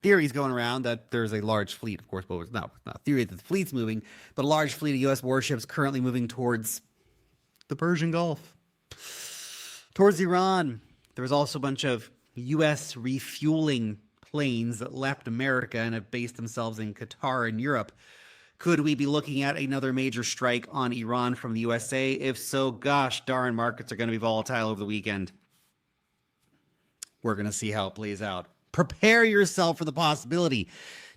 theories going around that there's a large fleet, of course, but it's not a theory that the fleet's moving, but a large fleet of U.S. warships currently moving towards the Persian Gulf, towards Iran. There was also a bunch of U.S. refueling planes that left America and have based themselves in Qatar and Europe. Could we be looking at another major strike on Iran from the USA? If so, gosh darn, markets are going to be volatile over the weekend. We're going to see how it plays out. Prepare yourself for the possibility.